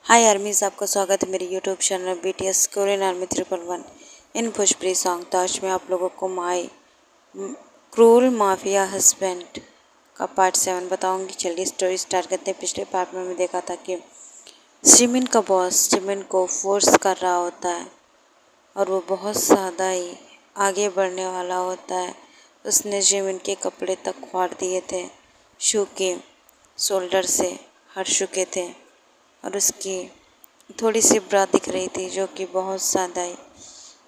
हाय आर्मीज, आपका स्वागत है मेरे YouTube channel BTS Korean army 311 इन भोजपुरी सॉन्ग। तो आज मैं आप लोगों को माई क्रूल माफिया हस्बैंड का पार्ट 7 बताऊंगी। चलिए स्टोरी स्टार्ट करते हैं। पिछले पार्ट में मैं देखा था कि जिमिन का बॉस जिमिन को फोर्स कर रहा होता है और वो बहुत ज़्यादा ही आगे बढ़ने वाला होता है। उसने जिमिन के कपड़े तक फाड़ दिए थे, शू के शोल्डर से हट चुके थे और उसकी थोड़ी सी ब्रा दिख रही थी, जो कि बहुत ज़्यादा ही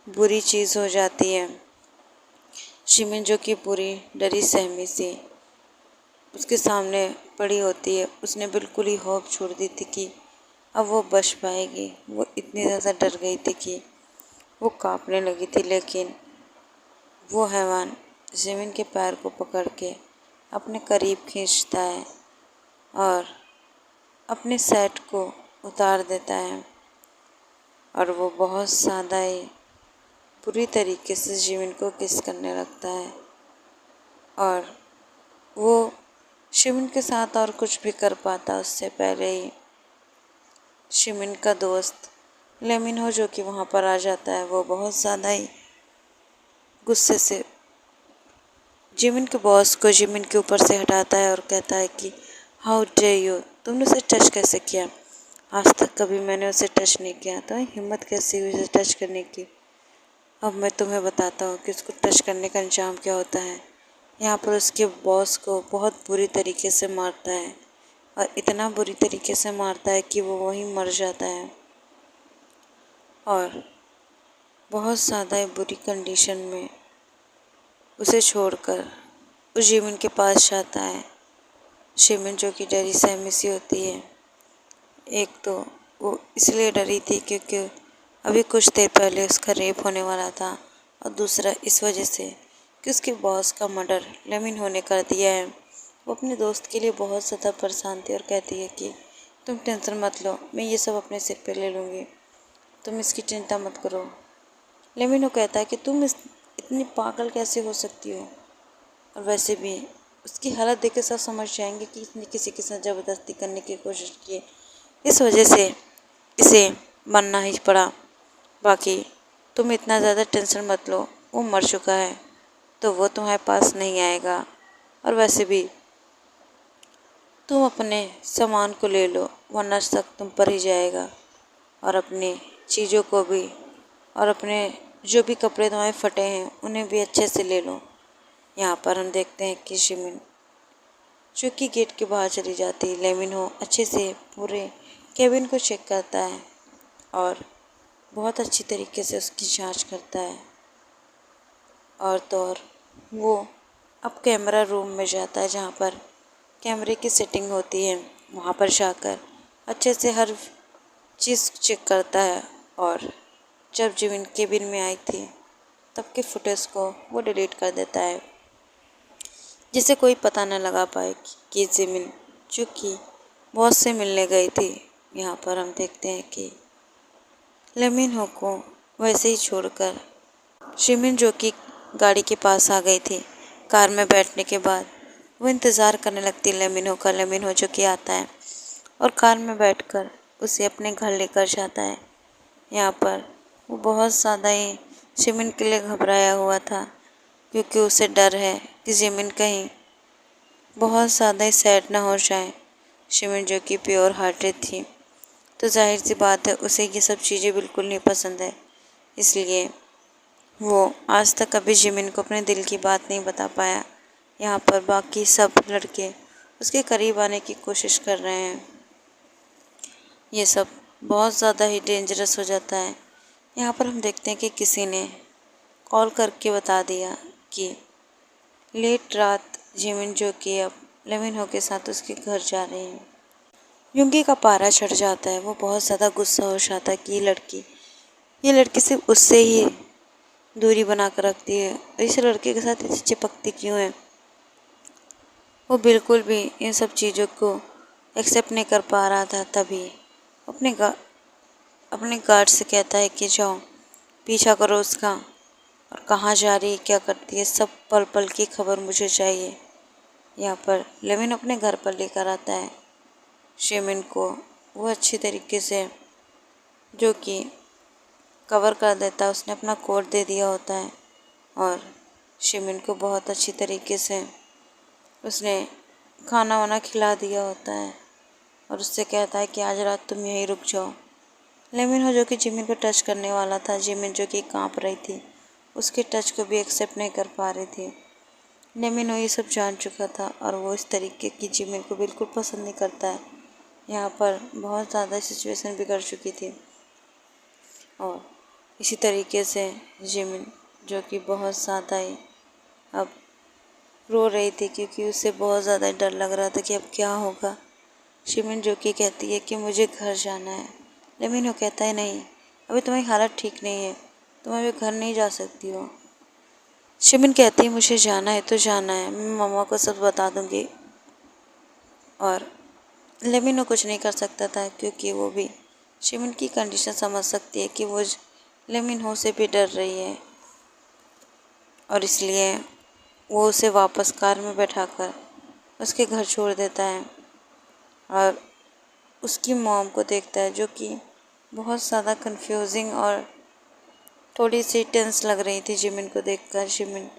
बुरी चीज़ हो जाती है। जिमिन जो कि पूरी डरी सहमी सी उसके सामने पड़ी होती है, उसने बिल्कुल ही होप छोड़ दी थी कि अब वो बच पाएगी। वो इतनी ज़्यादा डर गई थी कि वो कांपने लगी थी, लेकिन वो हैवान जिमिन के पैर को पकड़ के अपने करीब खींचता है और अपने सेट को उतार देता है और वो बहुत ज़्यादा ही पूरी तरीके से जिमिन को किस करने लगता है। और वो जिमिन के साथ और कुछ भी कर पाता उससे पहले ही जिमिन का दोस्त लेमिनहो जो कि वहाँ पर आ जाता है। वो बहुत ज़्यादा ही गुस्से से जिमिन के बॉस को जिमिन के ऊपर से हटाता है और कहता है कि हाउ डे यू, तुमने उसे टच कैसे किया? आज तक कभी मैंने उसे टच नहीं किया, तो हिम्मत कैसी हुई उसे टच करने की? अब मैं तुम्हें बताता हूँ कि उसको टच करने का अंजाम क्या होता है। यहाँ पर उसके बॉस को बहुत बुरी तरीके से मारता है और इतना बुरी तरीके से मारता है कि वो वहीं मर जाता है और बहुत ज़्यादा ही बुरी कंडीशन में उसे छोड़कर उस जिमिन के पास जाता है। जिमिन जो कि डरी सहमी सी होती है। एक तो वो इसलिए डरी थी क्योंकि अभी कुछ देर पहले उसका रेप होने वाला था और दूसरा इस वजह से कि उसके बॉस का मर्डर लेमिनहो ने कर दिया है। वो अपने दोस्त के लिए बहुत ज़्यादा परेशान थी और कहती है कि तुम टेंशन मत लो, मैं ये सब अपने सिर पे ले लूँगी, तुम इसकी चिंता मत करो। लेमिनहो कहता है कि तुम इतनी पागल कैसे हो सकती हो, और वैसे भी उसकी हालत देख के सब समझ जाएंगे कि इसने किसी के साथ ज़बरदस्ती करने की कोशिश की, इस वजह से इसे मरना ही पड़ा। बाकी तुम इतना ज़्यादा टेंशन मत लो, वो मर चुका है तो वो तुम्हारे पास नहीं आएगा, और वैसे भी तुम अपने सामान को ले लो वरना शक तुम पर ही जाएगा, और अपनी चीज़ों को भी और अपने जो भी कपड़े तुम्हारे फटे हैं उन्हें भी अच्छे से ले लो। यहाँ पर हम देखते हैं कि जिमिन जो कि गेट के बाहर चली जाती है। लेमिनहो अच्छे से पूरे केबिन को चेक करता है और बहुत अच्छी तरीके से उसकी जांच करता है। और तो और वो अब कैमरा रूम में जाता है जहाँ पर कैमरे की सेटिंग होती है। वहाँ पर जाकर अच्छे से हर चीज़ चेक करता है और जब जिमिन केबिन में आई थी तब के फुटेज को वो डिलीट कर देता है, जिसे कोई पता न लगा पाए कि जिमिन जो कि बॉस से मिलने गई थी। यहाँ पर हम देखते हैं कि लेमिनहो को वैसे ही छोड़कर जिमिन जो कि गाड़ी के पास आ गई थी, कार में बैठने के बाद वो इंतज़ार करने लगती लेमिनहो का। लेमिनहो जो कि आता है और कार में बैठकर उसे अपने घर लेकर जाता है। यहाँ पर वो बहुत ज़्यादा ही जिमिन के लिए घबराया हुआ था, क्योंकि उसे डर है कि जिमिन कहीं बहुत ज़्यादा ही सैड ना हो जाए। जिमिन जो कि प्योर हार्टेड थी, तो जाहिर सी बात है उसे ये सब चीज़ें बिल्कुल नहीं पसंद है, इसलिए वो आज तक कभी जिमिन को अपने दिल की बात नहीं बता पाया। यहाँ पर बाकी सब लड़के उसके करीब आने की कोशिश कर रहे हैं। ये सब बहुत ज़्यादा ही डेंजरस हो जाता है। यहाँ पर हम देखते हैं कि किसी ने कॉल करके बता दिया कि लेट रात जिमिन जो कि अब लेमिनहो के साथ उसके घर जा रहे हैं। युंगी का पारा चढ़ जाता है। वो बहुत ज़्यादा गुस्सा हो जाता है कि ये लड़की सिर्फ उससे ही दूरी बना कर रखती है और इस लड़के के साथ इतनी चिपकती क्यों है। वो बिल्कुल भी इन सब चीज़ों को एक्सेप्ट नहीं कर पा रहा था। तभी अपने गार्ड से कहता है कि जाओ पीछा करो उसका, और कहाँ जा रही है, क्या करती है, सब पल पल की खबर मुझे चाहिए। यहाँ पर लेमिन अपने घर पर लेकर आता है जिमिन को वो अच्छी तरीके से जो कि कवर कर देता है, उसने अपना कोट दे दिया होता है और शिमिन को बहुत अच्छी तरीके से उसने खाना वाना खिला दिया होता है और उससे कहता है कि आज रात तुम यहीं रुक जाओ। लेमिन हो जो कि जिमिन को टच करने वाला था, जिमिन जो कि कांप रही थी, उसके टच को भी एक्सेप्ट नहीं कर पा रही थी। लेमिन ये सब जान चुका था और वो इस तरीके की जिमिन को बिल्कुल पसंद नहीं करता है। यहाँ पर बहुत ज़्यादा सिचुएशन बिगड़ चुकी थी और इसी तरीके से जिमिन जो कि बहुत ज़्यादा ही अब रो रही थी क्योंकि उसे बहुत ज़्यादा डर लग रहा था कि अब क्या होगा। शिमिन जो कि कहती है कि मुझे घर जाना है। लेकिन वो कहता है नहीं, अभी तुम्हारी हालत ठीक नहीं है, तुम अभी घर नहीं जा सकती हो। शिमिन कहती है मुझे जाना है तो जाना है, मैं मम्मा को सब बता दूंगी। और लेमिनो कुछ नहीं कर सकता था क्योंकि वो भी शिमिन की कंडीशन समझ सकती है कि वो लेमिनो से भी डर रही है और इसलिए वो उसे वापस कार में बैठाकर उसके घर छोड़ देता है और उसकी मॉम को देखता है जो कि बहुत ज़्यादा कंफ्यूजिंग और थोड़ी सी टेंस लग रही थी जिमिन को देखकर। जिमिन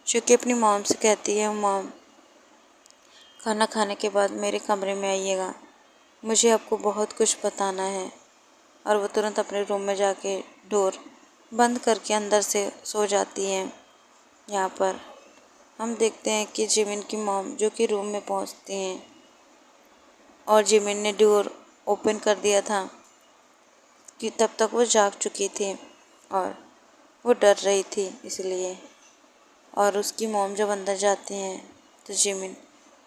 जो कि अपनी मॉम से कहती है मॉम खाना खाने के बाद मेरे कमरे में आइएगा, मुझे आपको बहुत कुछ बताना है। और वो तुरंत अपने रूम में जाके डोर बंद करके अंदर से सो जाती है। यहाँ पर हम देखते हैं कि जिमिन की मॉम जो कि रूम में पहुँचती हैं और जिमिन ने डोर ओपन कर दिया था कि तब तक वो जाग चुकी थी और वो डर रही थी इसलिए। और उसकी मॉम जब अंदर जाती हैं तो जिमिन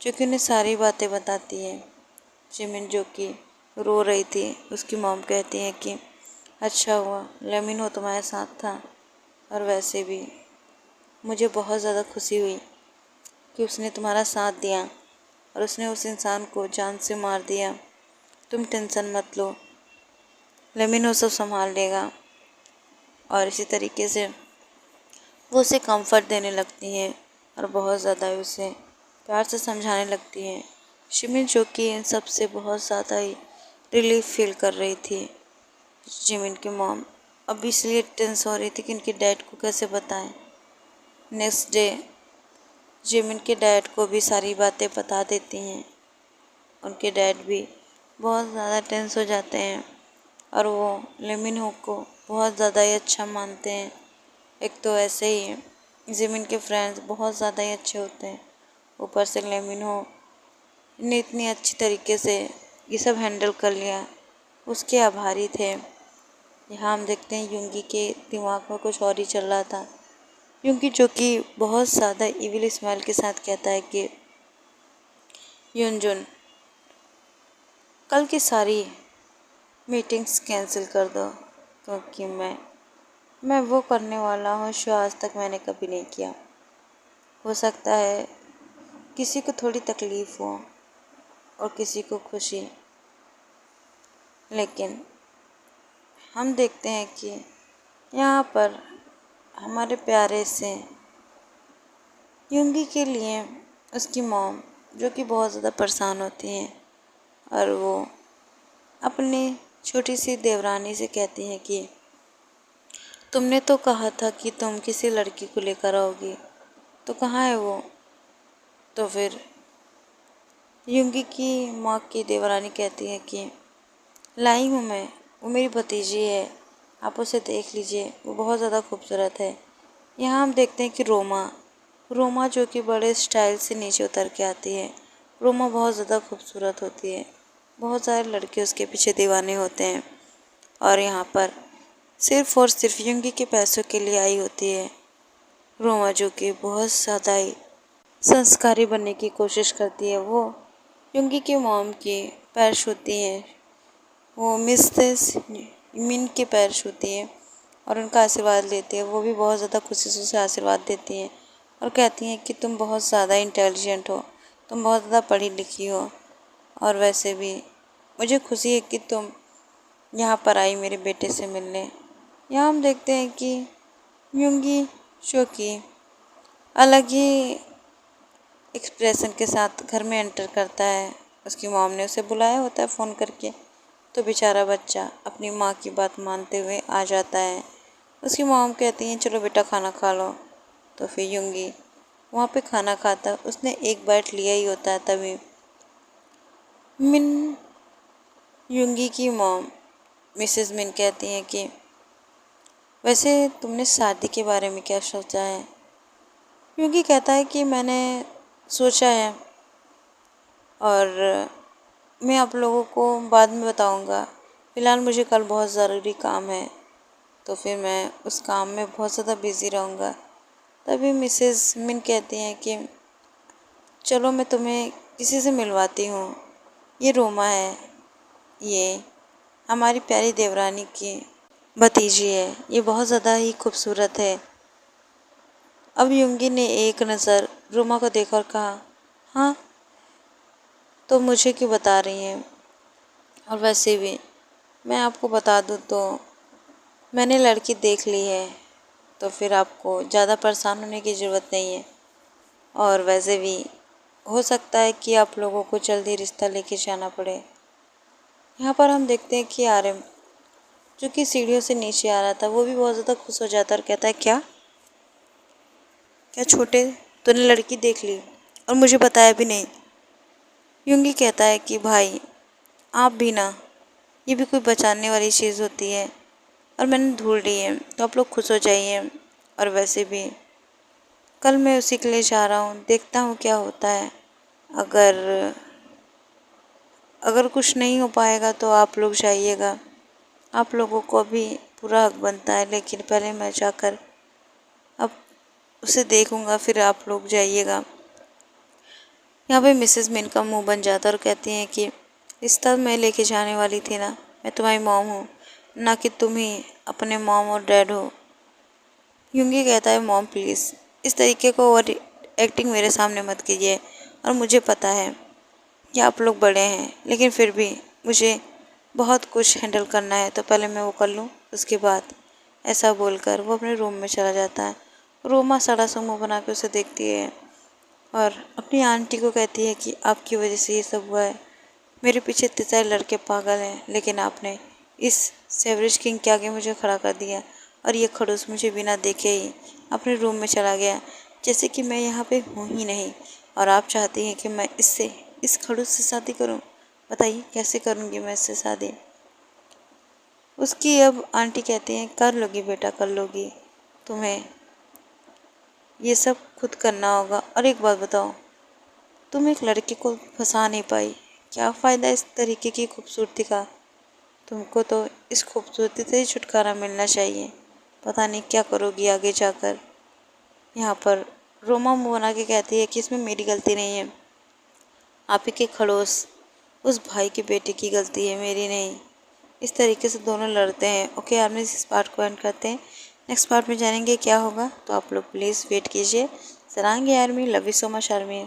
जो कि उन्हें सारी बातें बताती है। जिमिन जो कि रो रही थी, उसकी मॉम कहती है कि अच्छा हुआ लेमिनो तुम्हारे साथ था और वैसे भी मुझे बहुत ज़्यादा खुशी हुई कि उसने तुम्हारा साथ दिया और उसने उस इंसान को जान से मार दिया। तुम टेंशन मत लो, लेमिनो सब संभाल लेगा। और इसी तरीके से वो उसे कंफर्ट देने लगती हैं और बहुत ज़्यादा उसे प्यार से समझाने लगती हैं। शिमिन जो कि इन सब से बहुत ज़्यादा ही रिलीफ फील कर रही थी। जिमिन की मॉम अब इसलिए टेंस हो रही थी कि उनके डैड को कैसे बताएं। नेक्स्ट डे जिमिन के डैड को भी सारी बातें बता देती हैं। उनके डैड भी बहुत ज़्यादा टेंस हो जाते हैं और वो लेमिन को बहुत ज़्यादा ही अच्छा मानते हैं। एक तो ऐसे ही जिमिन के फ्रेंड्स बहुत ज़्यादा ही अच्छे होते हैं, ऊपर से लेमिन ने इतनी अच्छी तरीके से ये सब हैंडल कर लिया, उसके आभारी थे। यहाँ हम देखते हैं युंगी के दिमाग में कुछ और ही चल रहा था। युंगी जो कि बहुत ज़्यादा इविल स्माइल के साथ कहता है कि युनजुन कल की सारी मीटिंग्स कैंसिल कर दो क्योंकि मैं वो करने वाला हूँ जो आज तक मैंने कभी नहीं किया। हो सकता है किसी को थोड़ी तकलीफ़ हो और किसी को खुशी, लेकिन हम देखते हैं कि यहाँ पर हमारे प्यारे से युंगी के लिए उसकी मॉम जो कि बहुत ज़्यादा परेशान होती हैं और वो अपनी छोटी सी देवरानी से कहती हैं कि तुमने तो कहा था कि तुम किसी लड़की को लेकर आओगी, तो कहाँ है वो। तो फिर युंगी की माँ की देवरानी कहती है कि लाई हूँ मैं, वो मेरी भतीजी है, आप उसे देख लीजिए, वो बहुत ज़्यादा खूबसूरत है। यहाँ हम देखते हैं कि रोमा जो कि बड़े स्टाइल से नीचे उतर के आती है। रोमा बहुत ज़्यादा खूबसूरत होती है, बहुत सारे लड़के उसके पीछे दीवाने होते हैं और यहाँ पर सिर्फ़ और सिर्फ युंगी के पैसों के लिए आई होती है। रोमा जो कि बहुत ज़्यादा ही संस्कारी बनने की कोशिश करती है, वो युंगी की मॉम के पैर छूती है, वो मिसेस मिन के पैर छूती है और उनका आशीर्वाद लेती है। वो भी बहुत ज़्यादा खुशी से उसे आशीर्वाद देती हैं और कहती हैं कि तुम बहुत ज़्यादा इंटेलिजेंट हो, तुम बहुत ज़्यादा पढ़ी लिखी हो और वैसे भी मुझे खुशी है कि तुम यहाँ पर आई मेरे बेटे से मिलने। यहाँ हम देखते हैं कि युंगी जो कि अलग ही एक्सप्रेशन के साथ घर में एंटर करता है। उसकी मॉम ने उसे बुलाया होता है फ़ोन करके तो बेचारा बच्चा अपनी माँ की बात मानते हुए आ जाता है। उसकी मॉम कहती हैं चलो बेटा खाना खा लो। तो फिर युंगी वहाँ पे खाना खाता, उसने एक बाइट लिया ही होता है तभी मिन युंगी की मॉम मिसेस मिन कहती हैं कि वैसे तुमने शादी के बारे में क्या सोचा है। युंगी कहता है कि मैंने सोचा है और मैं आप लोगों को बाद में बताऊंगा, फ़िलहाल मुझे कल बहुत ज़रूरी काम है, तो फिर मैं उस काम में बहुत ज़्यादा बिज़ी रहूँगा। तभी मिसेस मिन कहती हैं कि चलो मैं तुम्हें किसी से मिलवाती हूँ, ये रोमा है, ये हमारी प्यारी देवरानी की भतीजी है, ये बहुत ज़्यादा ही खूबसूरत है। अब युंगी ने एक नज़र रोमा को देखा और कहा हाँ तो मुझे क्यों बता रही हैं, और वैसे भी मैं आपको बता दूँ तो मैंने लड़की देख ली है, तो फिर आपको ज़्यादा परेशान होने की ज़रूरत नहीं है। और वैसे भी हो सकता है कि आप लोगों को जल्दी रिश्ता लेके जाना पड़े। यहाँ पर हम देखते हैं कि आर्यन जो कि सीढ़ियों से नीचे आ रहा था वो भी बहुत ज़्यादा खुश हो जाता है और कहता है क्या क्या छोटे, तूने लड़की देख ली और मुझे बताया भी नहीं। युंगी कहता है कि भाई आप भी ना, ये भी कोई बचाने वाली चीज़ होती है और मैंने ढूंढ ली है, तो आप लोग खुश हो जाइए। और वैसे भी कल मैं उसी के लिए जा रहा हूँ, देखता हूँ क्या होता है। अगर अगर कुछ नहीं हो पाएगा तो आप लोग जाइएगा, आप लोगों को भी पूरा हक बनता है, लेकिन पहले मैं जाकर अब उसे देखूँगा, फिर आप लोग जाइएगा। यहाँ पे मिसेस मिन का मुंह बन जाता है और कहती हैं कि रिश्ता मैं लेके जाने वाली थी ना, मैं तुम्हारी मॉम हूँ, ना कि तुम ही अपने मॉम और डैड हो। युंगी कहता है मॉम प्लीज़ इस तरीके को और एक्टिंग मेरे सामने मत कीजिए, और मुझे पता है कि आप लोग बड़े हैं, लेकिन फिर भी मुझे बहुत कुछ हैंडल करना है, तो पहले मैं वो कर लूँ उसके बाद। ऐसा बोलकर वो अपने रूम में चला जाता है। रोमा सड़ा सा मुँह बना के उसे देखती है और अपनी आंटी को कहती है कि आपकी वजह से ये सब हुआ है, मेरे पीछे इतने सारे लड़के पागल हैं, लेकिन आपने इस सेवरेज किंग के आगे मुझे खड़ा कर दिया, और ये खड़ूस मुझे बिना देखे ही अपने रूम में चला गया, जैसे कि मैं यहाँ पे हूँ ही नहीं। और आप चाहती हैं कि मैं इस खड़ूस से शादी करूँ? बताइए कैसे करूँगी मैं इससे शादी? उसकी अब आंटी कहती हैं कर लोगी बेटा, कर लोगी, तुम्हें ये सब खुद करना होगा। और एक बात बताओ, तुम एक लड़के को फंसा नहीं पाई, क्या फ़ायदा इस तरीके की खूबसूरती का? तुमको तो इस खूबसूरती से ही छुटकारा मिलना चाहिए, पता नहीं क्या करोगी आगे जाकर। यहाँ पर रोमा मुँह बना के कहती है कि इसमें मेरी गलती नहीं है, आप ही के खड़ूस उस भाई के बेटे की गलती है, मेरी नहीं। इस तरीके से दोनों लड़ते हैं। ओके, आपने इस पार्ट को एंड करते हैं, नेक्स्ट पार्ट में जानेंगे क्या होगा, तो आप लोग प्लीज़ वेट कीजिए। सरांगे army, love you so much army.